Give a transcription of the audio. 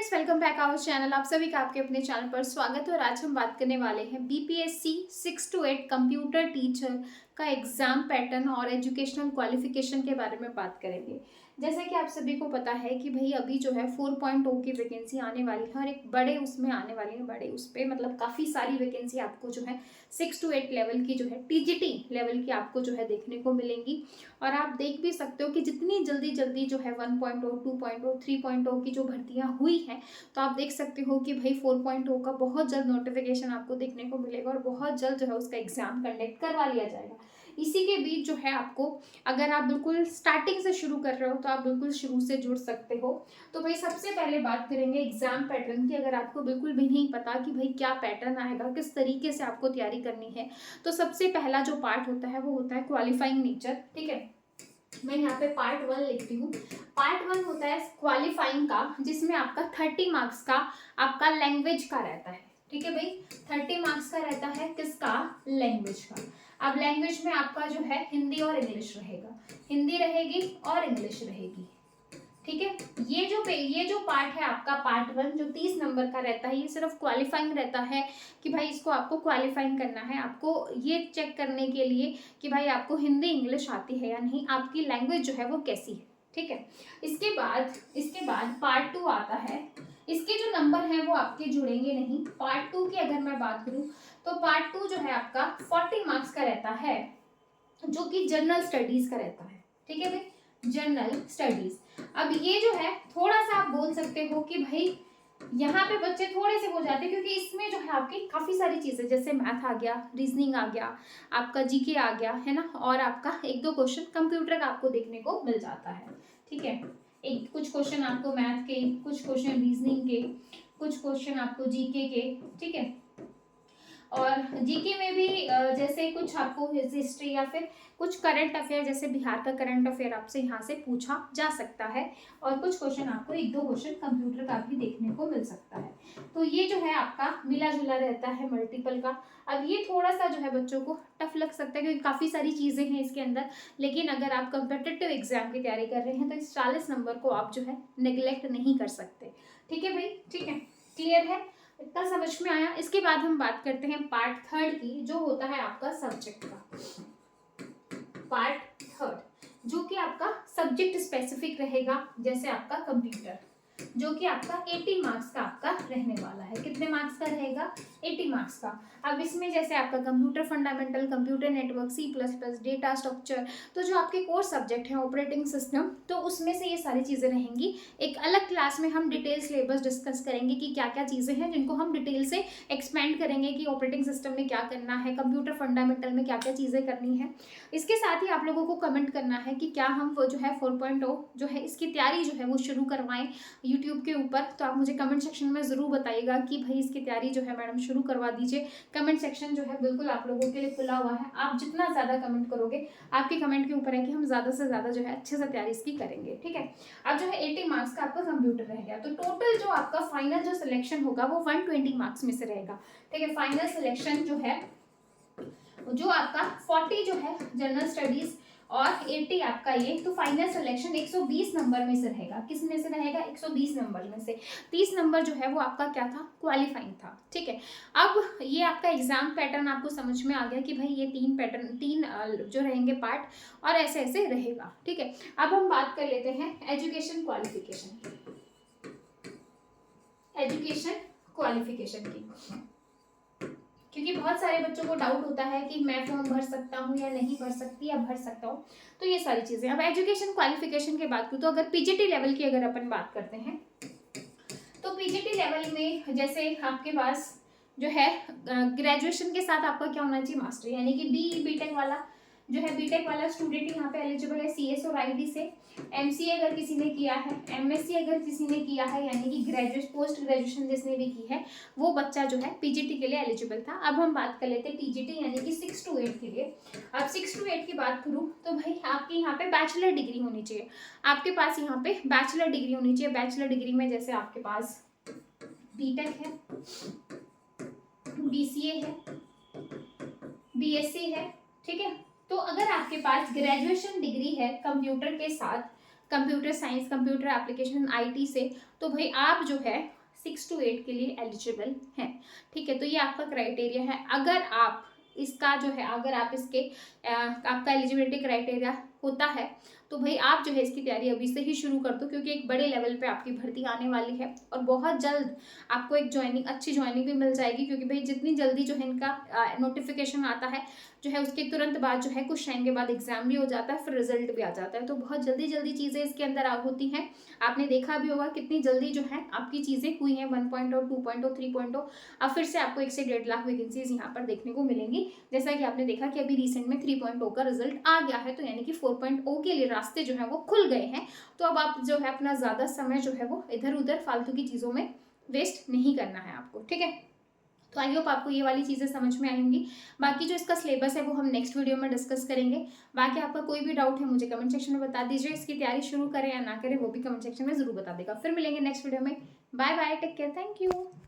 Friends, welcome back our channel. आप सभी का आपके अपने चैनल पर स्वागत है। और आज हम बात करने वाले हैं बीपीएससी 6 to 8 कंप्यूटर टीचर का एग्जाम पैटर्न और एजुकेशनल क्वालिफिकेशन के बारे में बात करेंगे। जैसे कि आप सभी को पता है कि भाई अभी जो है 4.0 की वैकेंसी आने वाली है और एक बड़े उसमें आने वाली है, बड़े उस पर मतलब काफ़ी सारी वैकेंसी आपको जो है 6 to 8 लेवल की जो है टीजीटी लेवल की आपको जो है देखने को मिलेंगी। और आप देख भी सकते हो कि जितनी जल्दी जल्दी जो है 1.0, 2.0, 3.0 की जो भर्तियां हुई हैं, तो आप देख सकते हो कि भाई 4.0 का बहुत जल्द नोटिफिकेशन आपको देखने को मिलेगा और बहुत जल्द जो है उसका एग्जाम कंडक्ट करवा लिया जाएगा। इसी के बीच जो है आपको, अगर आप बिल्कुल स्टार्टिंग से शुरू कर रहे हो तो आप बिल्कुल शुरू से जुड़ सकते हो। तो भाई सबसे पहले बात करेंगे एग्जाम पैटर्न की। अगर आपको बिल्कुल भी नहीं पता कि भाई क्या पैटर्न आएगा, किस तरीके से आपको तैयारी करनी है, तो सबसे पहला जो पार्ट होता है वो होता है क्वालिफाइंग नेचर। ठीक है, मैं यहाँ पे पार्ट 1 लिखती हूँ। पार्ट 1 होता है क्वालिफाइंग का, जिसमें आपका 30 मार्क्स का आपका लैंग्वेज का रहता है। ठीक है भाई, 30 मार्क्स का रहता है किसका? लैंग्वेज का। अब लैंग्वेज में आपका जो है हिंदी और इंग्लिश रहेगा, हिंदी रहेगी और इंग्लिश रहेगी। ठीक है, ये जो पार्ट है आपका पार्ट 1 जो 30 नंबर का रहता है, ये सिर्फ क्वालिफाइंग रहता है कि भाई इसको आपको क्वालिफाइंग करना है। आपको ये चेक करने के लिए कि भाई आपको हिंदी इंग्लिश आती है या नहीं, आपकी लैंग्वेज जो है वो कैसी है। ठीक है, इसके बाद पार्ट 2 आता है। इसके जो नंबर हैं वो आपके जुड़ेंगे नहीं। पार्ट 2 की अगर मैं बात करूं तो पार्ट 2 जो है आपका 40 मार्क्स का रहता है, जो कि जनरल स्टडीज का रहता है। ठीक है भाई, जनरल स्टडीज। अब ये जो है थोड़ा सा आप बोल सकते हो कि भाई यहाँ पे बच्चे थोड़े से हो जाते हैं, क्योंकि इसमें जो है आपकी काफी सारी चीजें, जैसे मैथ आ गया, रीजनिंग आ गया, आपका जीके आ गया है ना, और आपका एक दो क्वेश्चन कंप्यूटर का आपको देखने को मिल जाता है। ठीक है, एक कुछ क्वेश्चन आपको मैथ के, कुछ क्वेश्चन रीजनिंग के, कुछ क्वेश्चन आपको जीके के। ठीक है, और जीके में भी जैसे कुछ आपको हिस्ट्री या फिर कुछ करंट अफेयर, जैसे बिहार का करंट अफेयर आपसे यहाँ से पूछा जा सकता है, और कुछ क्वेश्चन आपको एक दो क्वेश्चन कंप्यूटर का भी देखने को मिल सकता है। तो ये जो है आपका मिला जुला रहता है मल्टीपल का। अब ये थोड़ा सा जो है बच्चों को टफ लग सकता है, क्योंकि काफ़ी सारी चीज़ें हैं इसके अंदर, लेकिन अगर आप कंपिटिटिव एग्जाम की तैयारी कर रहे हैं तो इस 40 नंबर को आप जो है नेग्लेक्ट नहीं कर सकते। ठीक है भाई, ठीक है, क्लियर है, इतना समझ में आया। इसके बाद हम बात करते हैं पार्ट 3 की, जो होता है आपका सब्जेक्ट का। पार्ट 3 जो कि आपका सब्जेक्ट स्पेसिफिक रहेगा, जैसे आपका कंप्यूटर, जो कि आपका 80 मार्क्स का आपका रहने वाला है। कितने मार्क्स का रहेगा? 80 मार्क्स का। अब इसमें जैसे आपका computer fundamental, computer network, C++, data structure, तो जो आपके कोर सब्जेक्ट हैं, ऑपरेटिंग सिस्टम, तो उसमें से ये सारी चीज़ें रहेंगी। एक अलग क्लास में हम डिटेल सिलेबस डिस्कस करेंगे कि क्या क्या चीज़ें हैं जिनको हम डिटेल से एक्सपेंड करेंगे, कि ऑपरेटिंग सिस्टम में क्या करना है, कंप्यूटर फंडामेंटल में क्या क्या चीज़ें करनी है। इसके साथ ही आप लोगों को कमेंट करना है कि क्या हम वो जो है 4.0 जो है इसकी तैयारी जो है वो शुरू करवाएं यूट्यूब के ऊपर। तो आप मुझे कमेंट सेक्शन में ज़रूर बताइएगा कि भाई इसकी तैयारी जो है मैडम शुरू करवा दीजिए। कमेंट सेक्शन जो है बिल्कुल आप लोगों के लिए खुला हुआ है। आप जितना ज़्यादा कमेंट करोगे, आपके कमेंट के ऊपर है कि हम ज़्यादा से ज़्यादा जो है अच्छे से तैयारी इसकी करेंगे। ठीक है, अब जो है 80 मार्क्स का आपका कंप्यूटर रह गया, तो टोटल जो आपका फाइनल जो सिलेक्शन होगा वो 120 मार्क्स में से रहेगा। ठीक है, फाइनल सिलेक्शन जो है, जो आपका 40 जो है जनरल स्टडीज और 80 आपका ये, तो फाइनल सिलेक्शन 120 नंबर में से रहेगा। किस में से रहेगा? 120 नंबर में से 30 नंबर जो है वो आपका क्या था? क्वालिफाइंग था। ठीक है, अब ये आपका एग्जाम पैटर्न आपको समझ में आ गया कि भाई ये तीन पैटर्न, तीन जो रहेंगे पार्ट, और ऐसे ऐसे रहेगा। ठीक है, अब हम बात कर लेते हैं एजुकेशन क्वालिफिकेशन की। एजुकेशन क्वालिफिकेशन की, क्योंकि बहुत सारे बच्चों को डाउट होता है कि मैं फॉर्म भर सकता हूँ या नहीं भर सकती, या भर सकता हूँ, तो ये सारी चीजें। अब एजुकेशन क्वालिफिकेशन की बात करूँ तो अगर पीजीटी लेवल की अगर अपन बात करते हैं, तो पीजीटी लेवल में जैसे आपके पास जो है ग्रेजुएशन के साथ आपका क्या होना चाहिए? मास्टर, यानी कि बीटेक वाला जो है, बीटेक वाला स्टूडेंट यहाँ पे एलिजिबल है सीएस और आईटी से। एमसीए अगर किसी ने किया है, एमएससी अगर किसी ने किया है, यानी कि ग्रेजुएट पोस्ट ग्रेजुएशन जिसने भी की है, वो बच्चा जो है पीजीटी के लिए एलिजिबल था। अब हम बात कर लेते हैं टीजीटी यानी कि 6 to 8 के लिए। अब 6 to 8 की बात करूँ तो भाई आपकी यहाँ पे बैचलर डिग्री होनी चाहिए। आपके पास यहाँ पे बैचलर डिग्री होनी चाहिए। बैचलर डिग्री में जैसे आपके पास बीटेक है, बीसीए है, बीएससी है। ठीक है, तो अगर आपके पास ग्रेजुएशन डिग्री है कंप्यूटर के साथ, computer science, computer application, IT से, तो भाई आप जो है 6 to 8 के लिए एलिजिबल हैं। ठीक है, तो ये आपका क्राइटेरिया है। अगर आप इसका जो है, अगर आप इसके आपका एलिजिबिलिटी क्राइटेरिया होता है तो भाई आप जो है इसकी तैयारी अभी से ही शुरू कर दो, क्योंकि एक बड़े लेवल पे आपकी भर्ती आने वाली है और बहुत जल्द आपको एक अच्छी ज्वाइनिंग भी मिल जाएगी। क्योंकि भाई जितनी जल्दी जो है इनका नोटिफिकेशन आता है जो है, उसके तुरंत बाद जो है कुछ टाइम के बाद एग्जाम भी हो जाता है, फिर रिजल्ट भी आ जाता है। तो बहुत जल्दी जल्दी चीज़ें इसके अंदर होती हैं। आपने देखा भी होगा कितनी जल्दी जो है आपकी चीज़ें हुई हैं, 1.0, 2.0, 3.0। अब फिर से आपको 1 से 1.5 लाख वैकेंसीज यहाँ पर देखने को मिलेंगी। जैसा कि आपने देखा कि अभी रिसेंट में 3.0 का रिजल्ट आ गया है, तो यानी कि 4.0 के लिए रास्ते जो है वो खुल गए हैं। तो अब आप जो है अपना ज़्यादा समय जो है वो इधर उधर फालतू की चीज़ों में वेस्ट नहीं करना है आपको। ठीक है, तो आई होप आपको ये वाली चीज़ें समझ में आएंगी। बाकी जो इसका सिलेबस है वो हम नेक्स्ट वीडियो में डिस्कस करेंगे। बाकी आपका कोई भी डाउट है मुझे कमेंट सेक्शन में बता दीजिए। इसकी तैयारी शुरू करें या ना करें वो भी कमेंट सेक्शन में जरूर बता देगा। फिर मिलेंगे नेक्स्ट वीडियो में। Bye bye, take care, thank you.